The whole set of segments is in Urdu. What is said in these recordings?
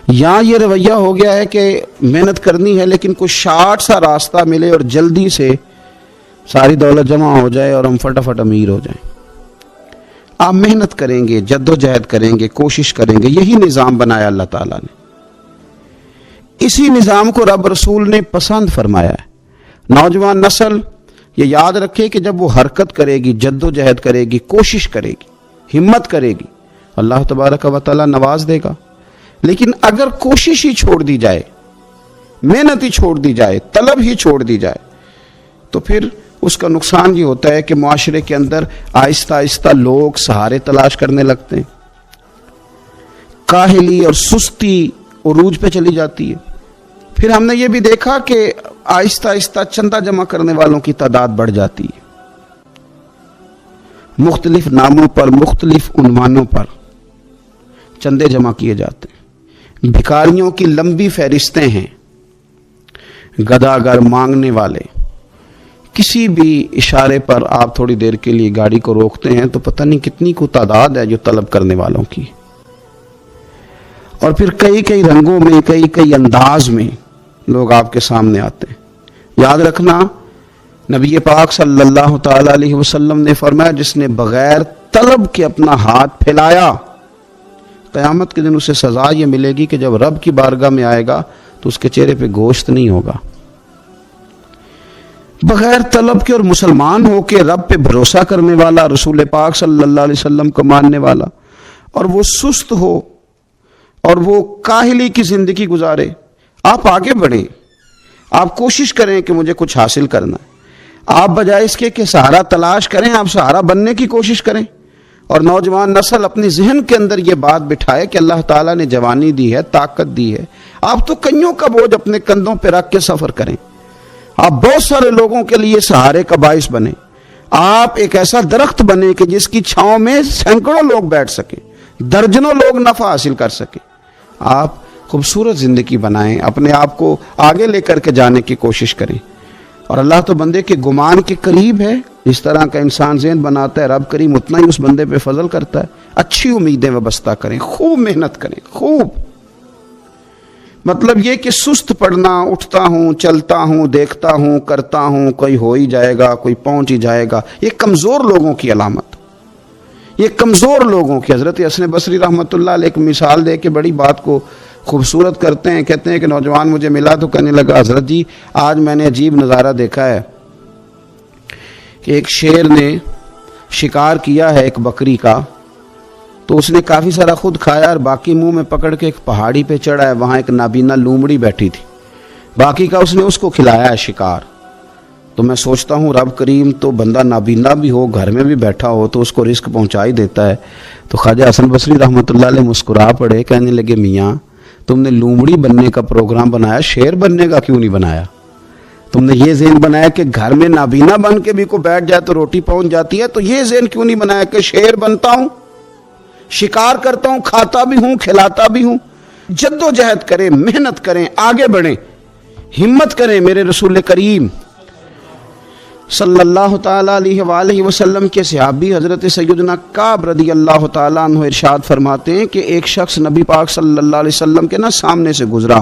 یہاں یہ رویہ ہو گیا ہے کہ محنت کرنی ہے لیکن کوئی شارٹ سا راستہ ملے اور جلدی سے ساری دولت جمع ہو جائے اور ہم فٹافٹ امیر ہو جائیں۔ آپ محنت کریں گے، جد و جہد کریں گے، کوشش کریں گے، یہی نظام بنایا اللہ تعالیٰ نے۔ اسی نظام کو رب رسول نے پسند فرمایا ہے۔ نوجوان نسل یہ یاد رکھے کہ جب وہ حرکت کرے گی، جد و جہد کرے گی، کوشش کرے گی، ہمت کرے گی، اللہ تبارک و تعالیٰ نواز دے گا۔ لیکن اگر کوشش ہی چھوڑ دی جائے، محنت ہی چھوڑ دی جائے، طلب ہی چھوڑ دی جائے، تو پھر اس کا نقصان یہ ہوتا ہے کہ معاشرے کے اندر آہستہ آہستہ لوگ سہارے تلاش کرنے لگتے ہیں، کاہلی اور سستی عروج پہ چلی جاتی ہے۔ پھر ہم نے یہ بھی دیکھا کہ آہستہ آہستہ چندہ جمع کرنے والوں کی تعداد بڑھ جاتی ہے، مختلف ناموں پر، مختلف عنوانوں پر چندے جمع کیے جاتے ہیں۔ بھکاریوں کی لمبی فہرستیں ہیں، گداگر مانگنے والے۔ کسی بھی اشارے پر آپ تھوڑی دیر کے لیے گاڑی کو روکتے ہیں تو پتہ نہیں کتنی کو تعداد ہے جو طلب کرنے والوں کی، اور پھر کئی کئی رنگوں میں، کئی کئی انداز میں لوگ آپ کے سامنے آتے ہیں۔ یاد رکھنا، نبی پاک صلی اللہ تعالی علیہ وسلم نے فرمایا جس نے بغیر طلب کے اپنا ہاتھ پھیلایا، قیامت کے دن اسے سزا یہ ملے گی کہ جب رب کی بارگاہ میں آئے گا تو اس کے چہرے پہ گوشت نہیں ہوگا۔ بغیر طلب کے اور مسلمان ہو کے رب پہ بھروسہ کرنے والا، رسول پاک صلی اللہ علیہ وسلم کو ماننے والا، اور وہ سست ہو اور وہ کاہلی کی زندگی گزارے، آپ آگے بڑھیں، آپ کوشش کریں کہ مجھے کچھ حاصل کرنا ہے۔ آپ بجائے اس کے کہ سہارا تلاش کریں، آپ سہارا بننے کی کوشش کریں۔ اور نوجوان نسل اپنے ذہن کے اندر یہ بات بٹھائے کہ اللہ تعالیٰ نے جوانی دی ہے، طاقت دی ہے، آپ تو کئیوں کا بوجھ اپنے کندھوں پہ رکھ کے سفر کریں، آپ بہت سارے لوگوں کے لیے سہارے کا باعث بنیں، آپ ایک ایسا درخت بنیں کہ جس کی چھاؤں میں سینکڑوں لوگ بیٹھ سکیں، درجنوں لوگ نفع حاصل کر سکیں۔ آپ خوبصورت زندگی بنائیں، اپنے آپ کو آگے لے کر کے جانے کی کوشش کریں۔ اور اللہ تو بندے کے گمان کے قریب ہے، اس طرح کا انسان ذہن بناتا ہے رب کریم اتنا ہی اس بندے پہ فضل کرتا ہے۔ اچھی امیدیں وابستہ کریں، خوب محنت کریں، خوب۔ مطلب یہ کہ سست پڑنا، اٹھتا ہوں، چلتا ہوں، دیکھتا ہوں، کرتا ہوں، کوئی ہو ہی جائے گا، کوئی پہنچ ہی جائے گا، یہ کمزور لوگوں کی علامت، یہ کمزور لوگوں کی۔ حضرت حسن بصری رحمۃ اللہ علیہ ایک مثال دے کے بڑی بات کو خوبصورت کرتے ہیں۔ کہتے ہیں کہ نوجوان مجھے ملا تو کہنے لگا حضرت جی آج میں نے عجیب نظارہ دیکھا ہے کہ ایک شیر نے شکار کیا ہے ایک بکری کا، تو اس نے کافی سارا خود کھایا اور باقی منہ میں پکڑ کے ایک پہاڑی پہ چڑھا ہے، وہاں ایک نابینا لومڑی بیٹھی تھی، باقی کا اس نے اس کو کھلایا ہے شکار۔ تو میں سوچتا ہوں رب کریم تو بندہ نابینا بھی ہو، گھر میں بھی بیٹھا ہو تو اس کو رزق پہنچا ہی دیتا ہے۔ تو خواجہ حسن بصری رحمۃ اللہ علیہ مسکرا پڑے، کہنے لگے میاں تم نے لومڑی بننے کا پروگرام بنایا، شیر بننے کا کیوں نہیں بنایا؟ تم نے یہ ذہن بنایا کہ گھر میں نابینا بن کے بھی کوئی بیٹھ جائے تو روٹی پہنچ جاتی ہے، تو یہ ذہن کیوں نہیں بنایا کہ شیر بنتا ہوں، شکار کرتا ہوں، کھاتا بھی ہوں، کھلاتا بھی ہوں۔ جد و جہد کریں، محنت کریں، آگے بڑھیں، ہمت کریں۔ میرے رسول کریم صلی اللہ تعالیٰ علیہ وآلہ وسلم کے صحابی حضرت سیدنا کعب رضی اللہ تعالیٰ عنہ ارشاد فرماتے ہیں کہ ایک شخص نبی پاک صلی اللہ علیہ وسلم کے سامنے سے گزرا،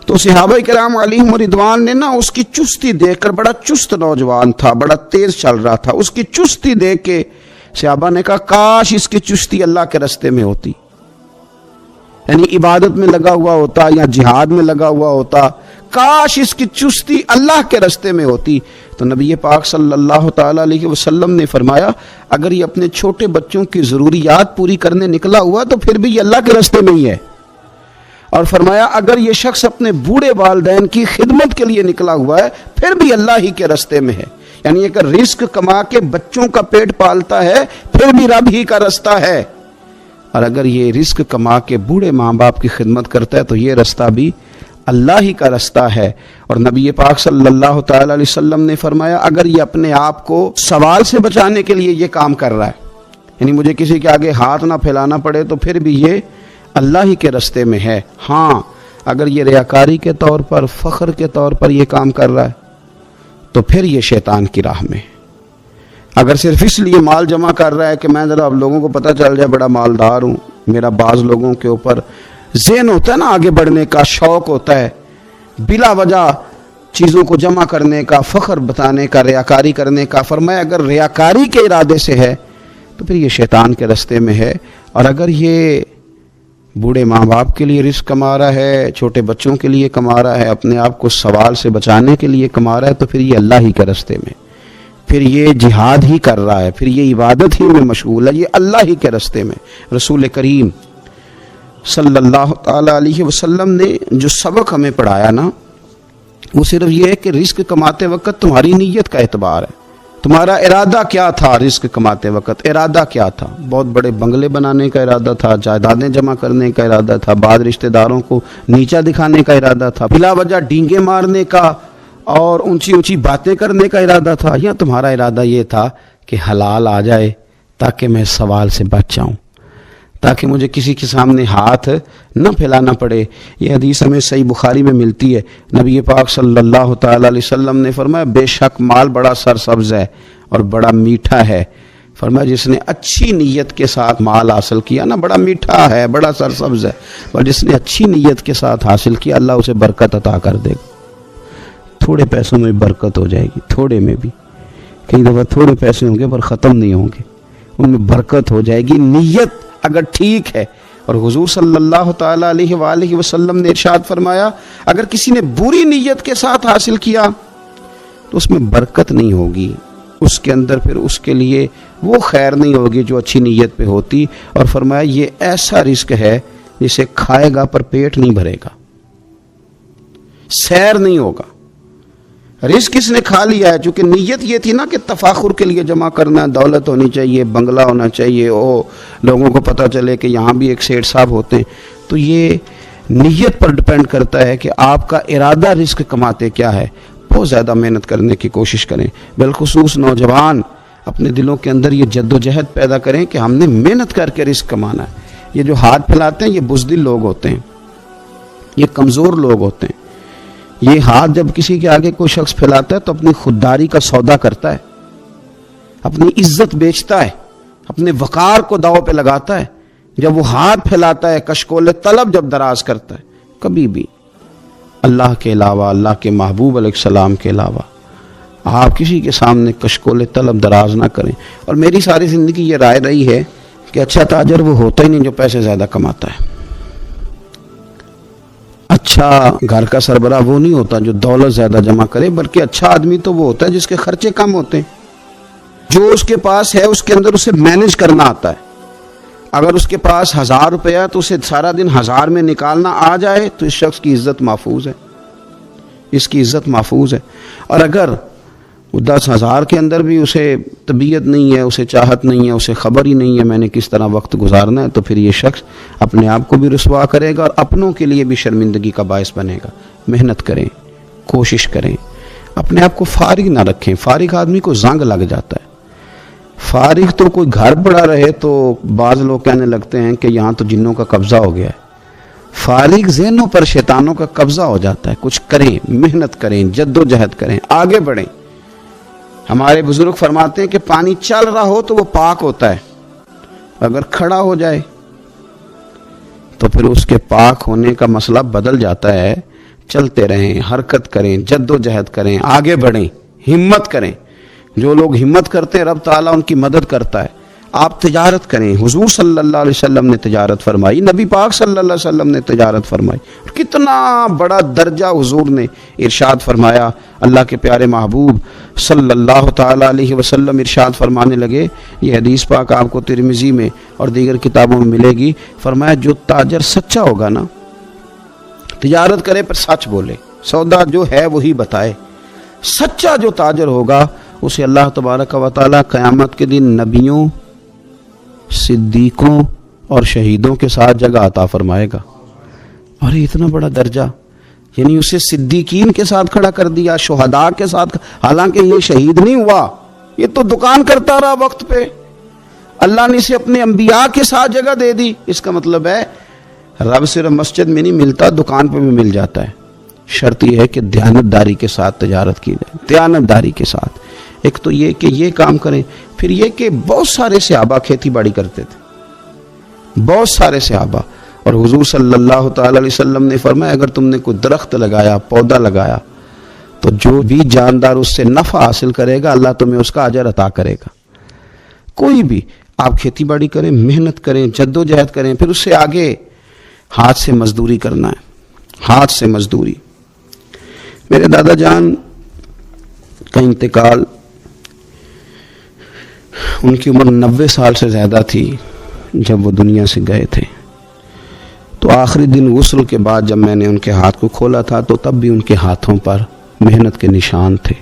تو صحابہ کرام علیہم رضوان نے اس کی چستی دیکھ کر، بڑا چست نوجوان تھا، بڑا تیز چل رہا تھا، اس کی چستی دیکھ کے صحابہ نے کہا کاش اس کی چستی اللہ کے راستے میں ہوتی، یعنی عبادت میں لگا ہوا ہوتا یا جہاد میں لگا ہوا ہوتا، کاش اس کی چستی اللہ کے راستے میں ہوتی۔ تو نبی پاک صلی اللہ تعالیٰ علیہ وسلم نے فرمایا اگر یہ اپنے چھوٹے بچوں کی ضروریات پوری کرنے نکلا ہوا تو پھر بھی یہ اللہ کے راستے میں ہی ہے، اور فرمایا اگر یہ شخص اپنے بوڑھے والدین کی خدمت کے لیے نکلا ہوا ہے پھر بھی اللہ ہی کے راستے میں ہے، یعنی اگر رزق کما کے بچوں کا پیٹ پالتا ہے پھر بھی رب ہی کا راستہ ہے، اور اگر یہ رزق کما کے بوڑھے ماں باپ کی خدمت کرتا ہے تو یہ راستہ بھی اللہ ہی کا راستہ ہے۔ اور نبی پاک صلی اللہ تعالی علیہ وسلم نے فرمایا اگر یہ اپنے آپ کو سوال سے بچانے کے لیے یہ کام کر رہا ہے، یعنی مجھے کسی کے آگے ہاتھ نہ پھیلانا پڑے، تو پھر بھی یہ اللہ ہی کے راستے میں ہے۔ ہاں اگر یہ ریاکاری کے طور پر، فخر کے طور پر یہ کام کر رہا ہے تو پھر یہ شیطان کی راہ میں۔ اگر صرف اس لیے مال جمع کر رہا ہے کہ میں ذرا اب لوگوں کو پتہ چل جائے بڑا مالدار ہوں، میرا بعض لوگوں کے اوپر ذہن ہوتا ہے نا آگے بڑھنے کا، شوق ہوتا ہے، بلا وجہ چیزوں کو جمع کرنے کا، فخر بتانے کا، ریاکاری کرنے کا۔ فرمایا اگر ریاکاری کے ارادے سے ہے تو پھر یہ شیطان کے رستے میں ہے، اور اگر یہ بوڑھے ماں باپ کے لیے رزق کما رہا ہے، چھوٹے بچوں کے لیے کما رہا ہے، اپنے آپ کو سوال سے بچانے کے لیے کما رہا ہے، تو پھر یہ اللہ ہی کے رستے میں، پھر یہ جہاد ہی کر رہا ہے، پھر یہ عبادت ہی میں مشغول ہے، یہ اللہ ہی کے رستے میں۔ رسول کریم صلی اللہ تعالی علیہ وسلم نے جو سبق ہمیں پڑھایا نا، وہ صرف یہ ہے کہ رزق کماتے وقت تمہاری نیت کا اعتبار ہے، تمہارا ارادہ کیا تھا۔ رزق کماتے وقت ارادہ کیا تھا؟ بہت بڑے بنگلے بنانے کا ارادہ تھا، جائیدادیں جمع کرنے کا ارادہ تھا، بعض رشتہ داروں کو نیچا دکھانے کا ارادہ تھا، بلا وجہ ڈینگے مارنے کا اور اونچی اونچی باتیں کرنے کا ارادہ تھا، یا تمہارا ارادہ یہ تھا کہ حلال آ جائے تاکہ میں سوال سے بچ جاؤں، تاکہ مجھے کسی کے سامنے ہاتھ نہ پھیلانا پڑے؟ یہ حدیث ہمیں صحیح بخاری میں ملتی ہے۔ نبی پاک صلی اللہ تعالی علیہ وسلم نے فرمایا بے شک مال بڑا سرسبز ہے اور بڑا میٹھا ہے۔ فرمایا جس نے اچھی نیت کے ساتھ مال حاصل کیا نا، بڑا میٹھا ہے، بڑا سرسبز ہے، اور جس نے اچھی نیت کے ساتھ حاصل کیا اللہ اسے برکت عطا کر دے گا۔ تھوڑے پیسوں میں برکت ہو جائے گی، تھوڑے میں بھی، کئی دفعہ تھوڑے پیسے ہوں گے پر ختم نہیں ہوں گے، ان میں برکت ہو جائے گی نیت اگر ٹھیک ہے۔ اور حضور صلی اللہ تعالی علیہ وآلہ وسلم نے ارشاد فرمایا اگر کسی نے بری نیت کے ساتھ حاصل کیا تو اس میں برکت نہیں ہوگی، اس کے اندر پھر اس کے لیے وہ خیر نہیں ہوگی جو اچھی نیت پہ ہوتی۔ اور فرمایا یہ ایسا رزق ہے جسے کھائے گا پر پیٹ نہیں بھرے گا، سیر نہیں ہوگا۔ رزق کس نے کھا لیا ہے؟ چونکہ نیت یہ تھی نا کہ تفاخر کے لیے جمع کرنا، دولت ہونی چاہیے، بنگلہ ہونا چاہیے، لوگوں کو پتہ چلے کہ یہاں بھی ایک سیٹ صاحب ہوتے ہیں۔ تو یہ نیت پر ڈپینڈ کرتا ہے کہ آپ کا ارادہ رزق کماتے کیا ہے۔ بہت زیادہ محنت کرنے کی کوشش کریں، بالخصوص نوجوان اپنے دلوں کے اندر یہ جد و جہد پیدا کریں کہ ہم نے محنت کر کے رزق کمانا ہے۔ یہ جو ہاتھ پھیلاتے ہیں یہ بزدل لوگ ہوتے ہیں، یہ کمزور لوگ ہوتے ہیں۔ یہ ہاتھ جب کسی کے آگے کوئی شخص پھیلاتا ہے تو اپنی خودداری کا سودا کرتا ہے، اپنی عزت بیچتا ہے، اپنے وقار کو داؤ پہ لگاتا ہے۔ جب وہ ہاتھ پھیلاتا ہے کشکول طلب جب دراز کرتا ہے، کبھی بھی اللہ کے علاوہ، اللہ کے محبوب علیہ السلام کے علاوہ آپ کسی کے سامنے کشکول طلب دراز نہ کریں۔ اور میری ساری زندگی یہ رائے رہی ہے کہ اچھا تاجر وہ ہوتا ہی نہیں جو پیسے زیادہ کماتا ہے، اچھا گھر کا سربراہ وہ نہیں ہوتا جو دولت زیادہ جمع کرے، بلکہ اچھا آدمی تو وہ ہوتا ہے جس کے خرچے کم ہوتے ہیں، جو اس کے پاس ہے اس کے اندر اسے مینج کرنا آتا ہے۔ اگر اس کے پاس 1000 روپیہ تو اسے سارا دن 1000 میں نکالنا آ جائے تو اس شخص کی عزت محفوظ ہے، اس کی عزت محفوظ ہے۔ اور اگر وہ 10,000 کے اندر بھی اسے طبیعت نہیں ہے، اسے چاہت نہیں ہے، اسے خبر ہی نہیں ہے میں نے کس طرح وقت گزارنا ہے، تو پھر یہ شخص اپنے آپ کو بھی رسوا کرے گا اور اپنوں کے لیے بھی شرمندگی کا باعث بنے گا۔ محنت کریں، کوشش کریں، اپنے آپ کو فارغ نہ رکھیں۔ فارغ آدمی کو زنگ لگ جاتا ہے۔ فارغ تو کوئی گھر پڑا رہے تو بعض لوگ کہنے لگتے ہیں کہ یہاں تو جنوں کا قبضہ ہو گیا ہے۔ فارغ ذہنوں پر شیطانوں کا قبضہ ہو جاتا ہے۔ کچھ کریں، محنت کریں، جد و جہد کریں، آگے بڑھیں۔ ہمارے بزرگ فرماتے ہیں کہ پانی چل رہا ہو تو وہ پاک ہوتا ہے، اگر کھڑا ہو جائے تو پھر اس کے پاک ہونے کا مسئلہ بدل جاتا ہے۔ چلتے رہیں، حرکت کریں، جد و جہد کریں، آگے بڑھیں، ہمت کریں۔ جو لوگ ہمت کرتے ہیں رب تعالیٰ ان کی مدد کرتا ہے۔ آپ تجارت کریں، حضور صلی اللہ علیہ وسلم نے تجارت فرمائی، نبی پاک صلی اللہ علیہ وسلم نے تجارت فرمائی، اور کتنا بڑا درجہ حضور نے ارشاد فرمایا۔ اللہ کے پیارے محبوب صلی اللہ تعالی علیہ وسلم ارشاد فرمانے لگے، یہ حدیث پاک آپ کو ترمذی میں اور دیگر کتابوں میں ملے گی۔ فرمایا جو تاجر سچا ہوگا نا، تجارت کرے پر سچ بولے، سودا جو ہے وہی بتائے، سچا جو تاجر ہوگا اسے اللہ تبارک و تعالی قیامت کے دن نبیوں، صدیقوں اور شہیدوں کے ساتھ جگہ عطا فرمائے گا۔ اور اتنا بڑا درجہ، یعنی اسے صدیقین کے ساتھ کھڑا کر دیا، شہداء کے ساتھ، حالانکہ یہ شہید نہیں ہوا، یہ تو دکان کرتا رہا وقت پہ، اللہ نے اسے اپنے انبیاء کے ساتھ جگہ دے دی۔ اس کا مطلب ہے رب صرف مسجد میں نہیں ملتا، دکان پہ بھی مل جاتا ہے۔ شرط یہ ہے کہ دیانتداری کے ساتھ تجارت کی جائے، دیانتداری کے ساتھ۔ ایک تو یہ کہ یہ کام کریں، پھر یہ کہ بہت سارے صحابہ کھیتی باڑی کرتے تھے، بہت سارے صحابہ، اور حضور صلی اللہ تعالی علیہ وسلم نے فرمایا اگر تم نے کوئی درخت لگایا، پودا لگایا، تو جو بھی جاندار اس سے نفع حاصل کرے گا اللہ تمہیں اس کا اجر عطا کرے گا۔ کوئی بھی آپ کھیتی باڑی کریں، محنت کریں، جد و جہد کریں، پھر اس سے آگے ہاتھ سے مزدوری کرنا ہے، ہاتھ سے مزدوری۔ میرے دادا جان کا انتقال، ان کی عمر 90 سال سے زیادہ تھی جب وہ دنیا سے گئے تھے۔ تو آخری دن غسل کے بعد جب میں نے ان کے ہاتھ کو کھولا تھا تو تب بھی ان کے ہاتھوں پر محنت کے نشان تھے،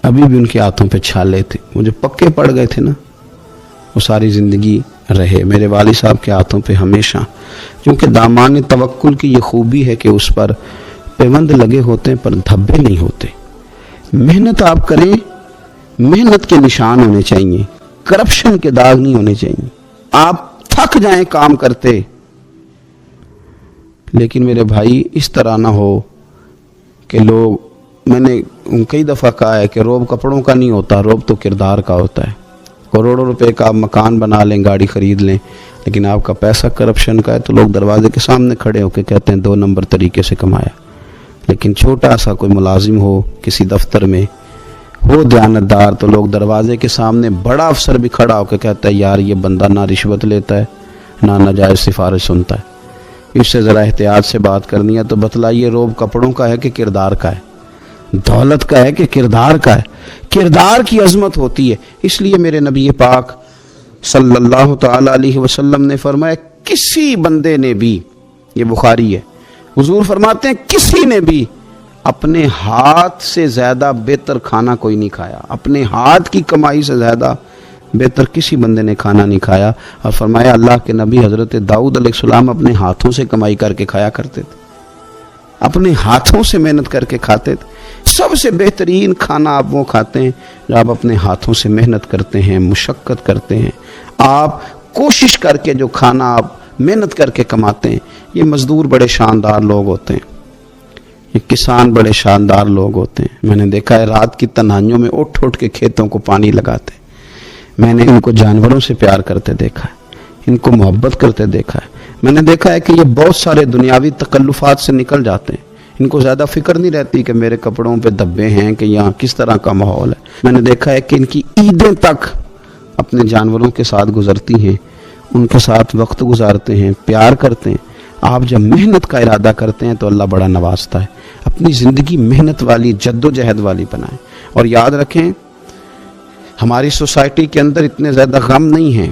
ابھی بھی ان کے ہاتھوں پہ چھالے تھے، مجھے پکے پڑ گئے تھے نا، وہ ساری زندگی رہے میرے والد صاحب کے ہاتھوں پہ ہمیشہ، کیونکہ دامان توکل کی یہ خوبی ہے کہ اس پر پیوند لگے ہوتے ہیں پر دھبے نہیں ہوتے۔ محنت آپ کریں، محنت کے نشان ہونے چاہیے، کرپشن کے داغ نہیں ہونے چاہیے۔ آپ تھک جائیں کام کرتے، لیکن میرے بھائی اس طرح نہ ہو کہ لوگ، میں نے کئی دفعہ کہا ہے کہ روب کپڑوں کا نہیں ہوتا، روب تو کردار کا ہوتا ہے۔ کروڑوں روپے کا آپ مکان بنا لیں، گاڑی خرید لیں، لیکن آپ کا پیسہ کرپشن کا ہے تو لوگ دروازے کے سامنے کھڑے ہو کے کہتے ہیں 2 نمبر طریقے سے کمایا۔ لیکن چھوٹا سا کوئی ملازم ہو کسی دفتر میں، ہو دیانتدار، تو لوگ دروازے کے سامنے بڑا افسر بھی کھڑا ہو کے کہتا ہے یار یہ بندہ نہ رشوت لیتا ہے نہ ناجائز سفارش سنتا ہے، اس سے ذرا احتیاط سے بات کرنی ہے۔ تو بتلائیے روب کپڑوں کا ہے کہ کردار کا ہے، دولت کا ہے کہ کردار کا ہے؟ کردار کی عظمت ہوتی ہے۔ اس لیے میرے نبی پاک صلی اللہ تعالی علیہ وسلم نے فرمایا کسی بندے نے بھی، یہ بخاری ہے، حضور فرماتے ہیں کسی نے بھی اپنے ہاتھ سے زیادہ بہتر کھانا کوئی نہیں کھایا، اپنے ہاتھ کی کمائی سے زیادہ بہتر کسی بندے نے کھانا نہیں کھایا۔ اور فرمایا اللہ کے نبی حضرت داؤد علیہ السلام اپنے ہاتھوں سے کمائی کر کے کھایا کرتے تھے، اپنے ہاتھوں سے محنت کر کے کھاتے تھے۔ سب سے بہترین کھانا آپ وہ کھاتے ہیں جو آپ اپنے ہاتھوں سے محنت کرتے ہیں، مشقت کرتے ہیں، آپ کوشش کر کے جو کھانا آپ محنت کر کے کماتے ہیں۔ یہ مزدور بڑے شاندار لوگ ہوتے ہیں، یہ کسان بڑے شاندار لوگ ہوتے ہیں۔ میں نے دیکھا ہے رات کی تنہائیوں میں اٹھ اٹھ کے کھیتوں کو پانی لگاتے ہیں۔ میں نے ان کو جانوروں سے پیار کرتے دیکھا ہے، ان کو محبت کرتے دیکھا ہے۔ میں نے دیکھا ہے کہ یہ بہت سارے دنیاوی تکلفات سے نکل جاتے ہیں، ان کو زیادہ فکر نہیں رہتی کہ میرے کپڑوں پہ دھبے ہیں کہ یہاں کس طرح کا ماحول ہے۔ میں نے دیکھا ہے کہ ان کی عیدیں تک اپنے جانوروں کے ساتھ گزرتی ہیں، ان کے ساتھ وقت گزارتے ہیں، پیار کرتے ہیں۔ آپ جب محنت کا ارادہ کرتے ہیں تو اللہ بڑا نوازتا ہے۔ اپنی زندگی محنت والی، جد و جہد والی بنائیں۔ اور یاد رکھیں ہماری سوسائٹی کے اندر اتنے زیادہ غم نہیں ہیں،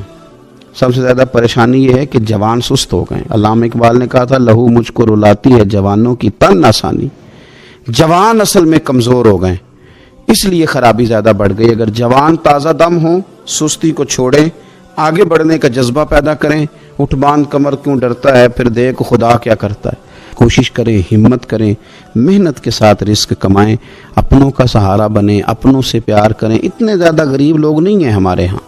سب سے زیادہ پریشانی یہ ہے کہ جوان سست ہو گئے۔ علامہ اقبال نے کہا تھا لہو مجھ کو رلاتی ہے جوانوں کی تن آسانی۔ جوان اصل میں کمزور ہو گئے، اس لیے خرابی زیادہ بڑھ گئی۔ اگر جوان تازہ دم ہوں، سستی کو چھوڑیں، آگے بڑھنے کا جذبہ پیدا کریں۔ اٹھ باندھ کمر کیوں ڈرتا ہے، پھر دیکھ خدا کیا کرتا ہے۔ کوشش کریں، ہمت کریں، محنت کے ساتھ رزق کمائیں، اپنوں کا سہارا بنیں، اپنوں سے پیار کریں۔ اتنے زیادہ غریب لوگ نہیں ہیں ہمارے ہاں،